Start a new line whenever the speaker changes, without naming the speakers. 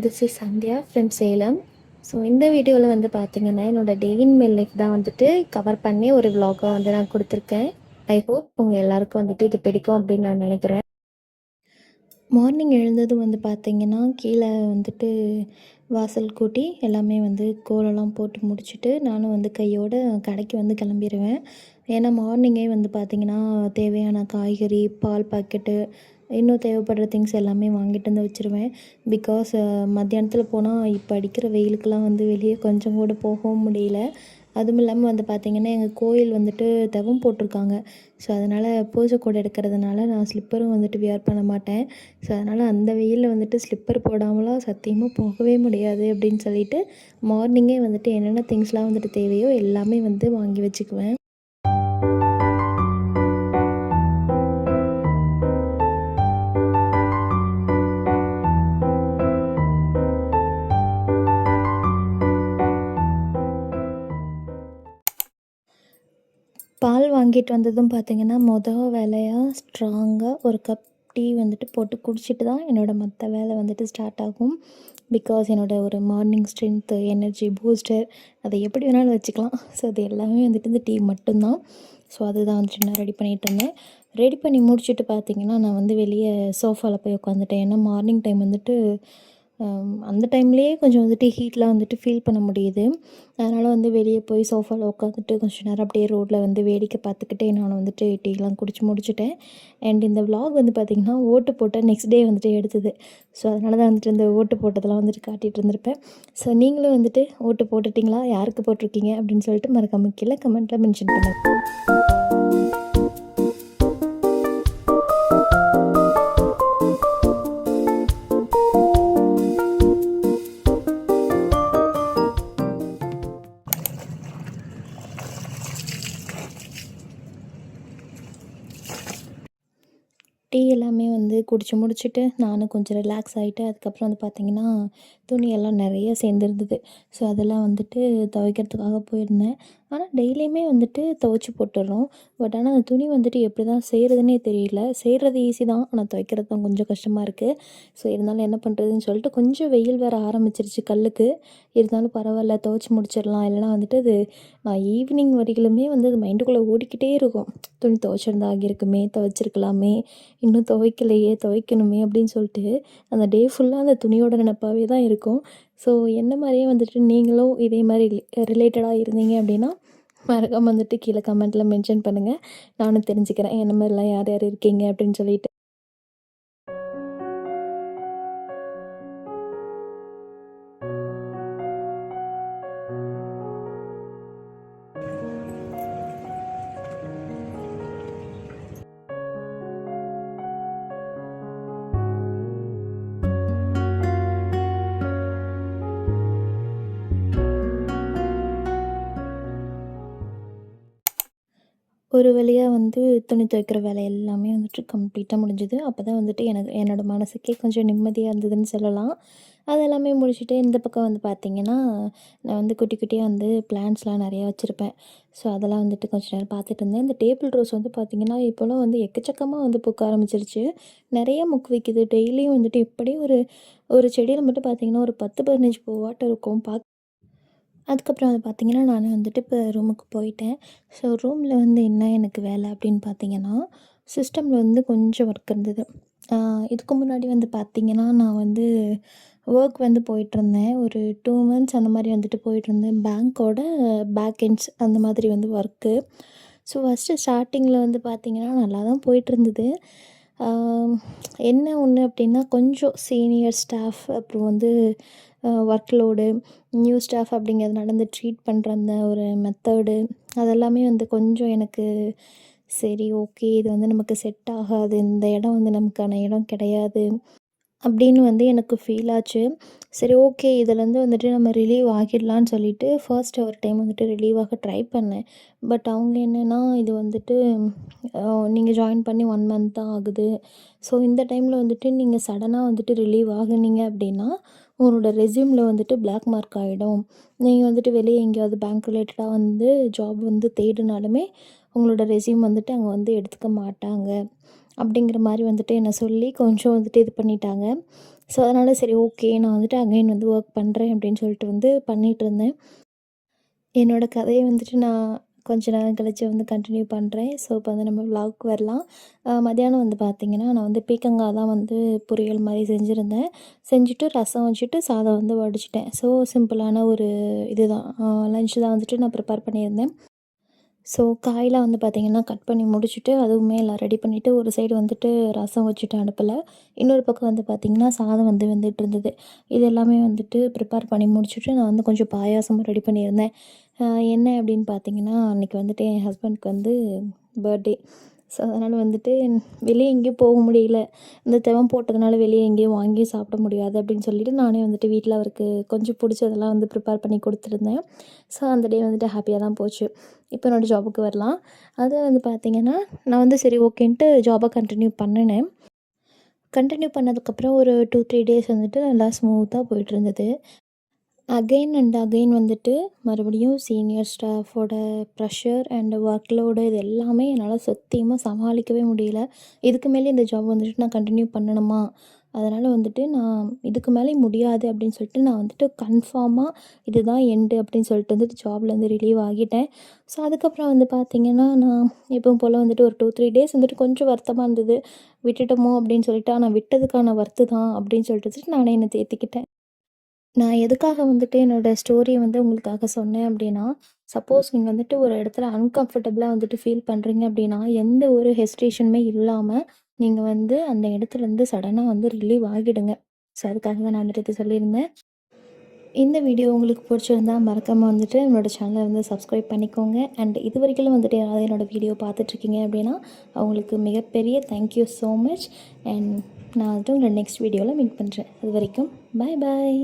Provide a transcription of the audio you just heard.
This is Sandhya from Salem. So இந்த வீடியோவில் வந்து பார்த்தீங்கன்னா என்னோடய டே இன் மை லைஃப் தான் வந்துட்டு கவர் பண்ணி ஒரு vlog-ஆ வந்து நான் கொடுத்துருக்கேன். ஐ ஹோப் உங்கள் எல்லாருக்கும் வந்துட்டு இது பிடிக்கும் அப்படின்னு நான் நினைக்கிறேன். மார்னிங் எழுந்ததும் வந்து பார்த்தீங்கன்னா கீழே வந்துட்டு வாசல் கூட்டி எல்லாமே வந்து கோலம்லாம் போட்டு முடிச்சுட்டு நானும் வந்து கையோட கடைக்கு வந்து கிளம்பிடுவேன். ஏன்னா மார்னிங்கே வந்து பார்த்திங்கன்னா தேவையான காய்கறி, பால் பாக்கெட்டு, இன்னும் தேவைப்படுற திங்ஸ் எல்லாமே வாங்கிட்டு வந்து வச்சுருவேன். பிகாஸ் மத்தியானத்தில் போனால் இப்போ அடிக்கிற வெயிலுக்கெல்லாம் வந்து வெளியே கொஞ்சம் கூட போகவும் முடியல. அதுவும் இல்லாமல் வந்து பார்த்திங்கன்னா எங்கள் கோயில் வந்துட்டு தவம் போட்டிருக்காங்க. ஸோ அதனால் பூஜை கூட எடுக்கிறதுனால நான் ஸ்லிப்பரும் வந்துட்டு வியர் பண்ண மாட்டேன். ஸோ அதனால் அந்த வெயிலில் வந்துட்டு ஸ்லிப்பர் போடாமலாம் சத்தியமாக போகவே முடியாது அப்படின்னு சொல்லிட்டு மார்னிங்கே வந்துட்டு என்னென்ன திங்ஸ்லாம் வந்துட்டு தேவையோ எல்லாமே வந்து வாங்கி வச்சுக்குவேன். பால் வாங்கிட்டு வந்ததும் பார்த்திங்கன்னா வேலையாக ஸ்ட்ராங்காக ஒரு கப் டீ வந்துட்டு போட்டு குடிச்சிட்டு தான் என்னோடய மற்ற வேலை வந்துட்டு ஸ்டார்ட் ஆகும். பிகாஸ் என்னோடய ஒரு மார்னிங் ஸ்ட்ரென்த்து, எனர்ஜி பூஸ்டர் அதை எப்படி வேணாலும் வச்சுக்கலாம். ஸோ அது எல்லாமே வந்துட்டு இந்த டீ மட்டும்தான். ஸோ அதுதான் வந்துட்டு நான் ரெடி பண்ணிகிட்ருந்தேன். ரெடி பண்ணி முடிச்சுட்டு பார்த்திங்கன்னா நான் வந்து வெளியே சோஃபாவில் போய் உட்காந்துட்டேன். ஏன்னா மார்னிங் டைம் வந்துட்டு அந்த டைம்லேயே கொஞ்சம் வந்துட்டு ஹீட்லாம் வந்துட்டு ஃபீல் பண்ண முடியுது. அதனால் வந்து வெளியே போய் சோஃபாவில் உட்காந்துட்டு கொஞ்சம் நேரம் அப்படியே ரோட்டில் வந்து வேடிக்கை பார்த்துக்கிட்டே நான் வந்துட்டு டீலாம் குடிச்சு முடிச்சுட்டேன். அண்ட் இந்த விலாக் வந்து பார்த்திங்கன்னா ஓட்டு போட்ட நெக்ஸ்ட் டே வந்துட்டு எடுத்தது. ஸோ அதனால தான் வந்துட்டு இந்த ஓட்டு போட்டதெல்லாம் வந்துட்டு காட்டிகிட்டு இருந்திருப்பேன். ஸோ நீங்களும் வந்துட்டு ஓட்டு போட்டுட்டிங்களா, யாருக்கு போட்டிருக்கீங்க அப்படின்னு சொல்லிட்டு மறக்காம கீழே கமெண்ட்டில் மென்ஷன் பண்ணுங்கள். டீ எல்லாமே வந்து குடிச்சு முடிச்சுட்டு நானும் கொஞ்சம் ரிலாக்ஸ் ஆகிட்டு அதுக்கப்புறம் வந்து பார்த்திங்கன்னா துணியெல்லாம் நிறைய சேர்ந்துருந்தது. ஸோ அதெல்லாம் வந்துட்டு துவைக்கிறதுக்காக போயிருந்தேன். ஆனால் டெய்லியுமே வந்துட்டு துவைச்சி போட்டுடுறோம். பட் ஆனால் அந்த துணி வந்துட்டு எப்படி தான் செய்கிறதுனே தெரியல. செய்கிறது ஈஸி தான், ஆனால் துவைக்கிறது தான் கொஞ்சம் கஷ்டமாக இருக்குது. ஸோ இருந்தாலும் என்ன பண்ணுறதுன்னு சொல்லிட்டு கொஞ்சம் வெயில் வேறு ஆரம்பிச்சிருச்சு கல்லுக்கு. இருந்தாலும் பரவாயில்ல, துவைச்சி முடிச்சிடலாம். இல்லைனா வந்துட்டு அது நான் ஈவினிங் வரைகளுமே வந்து அது மைண்டுக்குள்ளே ஓடிக்கிட்டே இருக்கும். துணி துவைச்சிருந்தா ஆகியிருக்குமே, துவைச்சிருக்கலாமே, இன்னும் துவைக்கலையே, துவைக்கணுமே அப்படின்னு சொல்லிட்டு அந்த டே ஃபுல்லாக அந்த துணியோட நினப்பாவே தான் இருக்கும். ஸோ என்ன மாதிரியே வந்துட்டு நீங்களும் இதே மாதிரி ரிலேட்டடாக இருந்தீங்க அப்படின்னா மறக்காம வந்துட்டு கீழே கமெண்ட்டில் மென்ஷன் பண்ணுங்கள். நானும் தெரிஞ்சுக்கிறேன் என்ன மாதிரிலாம் யார் யார் இருக்கீங்க அப்படின்னு சொல்லிட்டு. ஒரு வழியாக வந்து துணி துவைக்கிற வேலை எல்லாமே வந்துட்டு கம்ப்ளீட்டாக முடிஞ்சுது. அப்போ தான் வந்துட்டு என்னோடய மனசுக்கே கொஞ்சம் நிம்மதியாக இருந்ததுன்னு சொல்லலாம். அது எல்லாமே முடிச்சுட்டு இந்த பக்கம் வந்து பார்த்திங்கன்னா நான் வந்து குட்டி குட்டியாக வந்து பிளான்ட்ஸ்லாம் நிறையா வச்சுருப்பேன். ஸோ அதெல்லாம் வந்துட்டு கொஞ்சம் நேரம் பார்த்துட்டு இருந்தேன். இந்த டேபிள் ரோஸ் வந்து பார்த்திங்கன்னா இப்போலாம் வந்து எக்கச்சக்கமாக வந்து பூக்க ஆரம்பிச்சிருச்சு. நிறைய மொக்கு வைக்குது. டெய்லியும் வந்துட்டு எப்படியும் ஒரு ஒரு செடியில் மட்டும் பார்த்திங்கன்னா ஒரு 10, 15 பூவாட்டம் இருக்கும். அதுக்கப்புறம் வந்து பார்த்திங்கன்னா நான் வந்துட்டு இப்போ ரூமுக்கு போயிட்டேன். ஸோ ரூமில் வந்து என்ன எனக்கு வேலை அப்படின்னு பார்த்திங்கன்னா சிஸ்டமில் வந்து கொஞ்சம் ஒர்க் இருந்தது. இதுக்கு முன்னாடி வந்து பார்த்திங்கன்னா நான் வந்து ஒர்க் வந்து போயிட்டுருந்தேன். ஒரு 2 மந்த்ஸ் அந்த மாதிரி வந்துட்டு போயிட்டுருந்தேன். பேங்க்கோட பேக் எண்ட்ஸ் அந்த மாதிரி வந்து ஒர்க்கு. ஸோ ஃபஸ்ட்டு ஸ்டார்டிங்கில் வந்து பார்த்திங்கன்னா நல்லா தான் போயிட்டுருந்தது. என்ன ஒன்று அப்படின்னா கொஞ்சம் சீனியர் ஸ்டாஃப், அப்புறம் வந்து ஒர்க் லோடு, நியூ ஸ்டாஃப் அப்படிங்கிறதுனால இந்த ட்ரீட் பண்ணுற அந்த ஒரு மெத்தடு அதெல்லாமே வந்து கொஞ்சம் எனக்கு சரி ஓகே இது வந்து நமக்கு செட் ஆகாது, இந்த இடம் வந்து நமக்கான இடம் கிடையாது அப்படின்னு வந்து எனக்கு ஃபீல் ஆச்சு. சரி ஓகே இதுலேருந்து வந்துட்டு நம்ம ரிலீவ் ஆகிடலான்னு சொல்லிட்டு ஃபர்ஸ்ட் ஒரு டைம் வந்துட்டு ரிலீவ் ஆக ட்ரை பண்ணேன். பட் அவங்க என்னென்னா இது வந்துட்டு நீங்கள் ஜாயின் பண்ணி 1 மந்த் தான் ஆகுது. ஸோ இந்த டைமில் வந்துட்டு நீங்கள் சடனாக வந்துட்டு ரிலீவ் ஆகுனீங்க அப்படின்னா உங்களோட ரெஸ்யூமில் வந்துட்டு பிளாக் மார்க் ஆகிடும். நீங்கள் வந்துட்டு வெளியே எங்கேயாவது பேங்க் ரிலேட்டடாக வந்து ஜாப் வந்து தேடினாலுமே உங்களோட ரெஸ்யூம் வந்துட்டு அங்கே வந்து எடுத்துக்க மாட்டாங்க அப்படிங்கிற மாதிரி வந்துட்டு என்னை சொல்லி கொஞ்சம் வந்துட்டு இது பண்ணிட்டாங்க. ஸோ அதனால் சரி ஓகே நான் வந்துட்டு அகைன் வந்து ஒர்க் பண்ணுறேன் அப்படின்னு சொல்லிட்டு வந்து பண்ணிகிட்ருந்தேன். என்னோட கதைய வந்துட்டு நான் கொஞ்ச நேரம் கழிச்சு வந்து கன்டின்யூ பண்ணுறேன். ஸோ இப்போ வந்து நம்ம விலாகுக்கு வரலாம். மத்தியானம் வந்து பார்த்திங்கன்னா, நான் வந்து பீக்கங்காய் தான் வந்து பொரியல் மாரி செஞ்சுருந்தேன். செஞ்சுட்டு ரசம் வச்சுட்டு சாதம் வந்து வடிச்சுட்டேன். ஸோ சிம்பிளான ஒரு இதுதான் லஞ்ச் தான் வந்துட்டு நான் ப்ரிப்பேர் பண்ணியிருந்தேன். ஸோ காயெலாம் வந்து பார்த்திங்கன்னா கட் பண்ணி முடிச்சுட்டு, அதுவுமே எல்லாம் ரெடி பண்ணிவிட்டு, ஒரு சைடு வந்துட்டு ரசம் வச்சுட்டேன் அடுப்பில். இன்னொரு பக்கம் வந்து பார்த்திங்கன்னா சாதம் வந்து வெந்துட்டுருந்தது. இது எல்லாமே வந்துட்டு ப்ரிப்பேர் பண்ணி முடிச்சுட்டு, நான் வந்து கொஞ்சம் பாயாசமும் ரெடி பண்ணியிருந்தேன். என்ன அப்படின்னு பார்த்தீங்கன்னா, அன்றைக்கி வந்துட்டு என் ஹஸ்பண்ட்க்கு வந்து பர்த்டே. ஸோ அதனால் வந்துட்டு வெளியே எங்கேயும் போக முடியல. இந்த தெவம் போட்டதுனால வெளியே எங்கேயும் வாங்கி சாப்பிட முடியாது அப்படின்னு சொல்லிட்டு, நானே வந்துட்டு வீட்டில் அவருக்கு கொஞ்சம் பிடிச்சதெல்லாம் வந்து ப்ரிப்பேர் பண்ணி கொடுத்துருந்தேன். ஸோ அந்த டே வந்துட்டு ஹாப்பியாக தான் போச்சு. இப்போ என்னோடய ஜாபுக்கு வரலாம். அது வந்து பார்த்திங்கன்னா, நான் வந்து சரி ஓகேன்ட்டு ஜாபை கன்டின்யூ பண்ணினேன். கன்டின்யூ பண்ணதுக்கப்புறம் ஒரு 2, 3 டேஸ் வந்துட்டு நல்லா ஸ்மூத்தாக போயிட்டுருந்தது. அகைன் அண்ட் அகைன் வந்துட்டு மறுபடியும் சீனியர் ஸ்டாஃபோட ப்ரெஷர் அண்ட் ஒர்க் லோடு இது எல்லாமே என்னால் சத்தியமாக சமாளிக்கவே முடியல. இதுக்கு மேலே இந்த ஜாப் வந்துட்டு நான் கன்டின்யூ பண்ணணுமா? அதனால் வந்துட்டு நான் இதுக்கு மேலே முடியாது அப்படின்னு சொல்லிட்டு நான் வந்துட்டு கன்ஃபார்மாக இதுதான் எண்டு அப்படின்னு சொல்லிட்டு வந்துட்டு ஜாப்லேருந்து ரிலீவ் ஆகிட்டேன். ஸோ அதுக்கப்புறம் வந்து பார்த்திங்கன்னா, நான் எப்பவும் போல் வந்துட்டு ஒரு 2, 3 டேஸ் வந்துட்டு கொஞ்சம் வருத்தமாக இருந்தது. விட்டுட்டோமோ அப்படின்னு சொல்லிட்டு, ஆனால் விட்டதுக்கான ஒர்த்து தான் அப்படின்னு சொல்லிட்டு நானே என்னை தேற்றிக்கிட்டேன். நான் எதுக்காக வந்துட்டு என்னோடய ஸ்டோரியை வந்து உங்களுக்காக சொன்னேன் அப்படின்னா, சப்போஸ் நீங்கள் வந்துட்டு ஒரு இடத்துல அன்கம்ஃபர்டபுளாக வந்துட்டு ஃபீல் பண்ணுறீங்க அப்படின்னா, எந்த ஒரு ஹெசிடேஷனுமே இல்லாமல் நீங்கள் வந்து அந்த இடத்துலேருந்து சடனாக வந்து ரிலீவ் ஆகிடுங்க. ஸோ அதுக்காக தான் நான் வந்துட்டு இதை சொல்லியிருந்தேன். இந்த வீடியோ உங்களுக்கு பிடிச்சிருந்தா மறக்காமல் வந்துட்டு என்னோட சேனலை வந்து சப்ஸ்கிரைப் பண்ணிக்கோங்க. அண்ட் இது வரைக்கும் வந்துட்டு யாராவது என்னோடய வீடியோ பார்த்துட்ருக்கீங்க அப்படின்னா, அவங்களுக்கு மிகப்பெரிய தேங்க்யூ ஸோ மச். அண்ட் நான் வந்துட்டு உங்களை நெக்ஸ்ட் வீடியோவில் மீட் பண்ணுறேன். அது வரைக்கும் பாய் பாய்.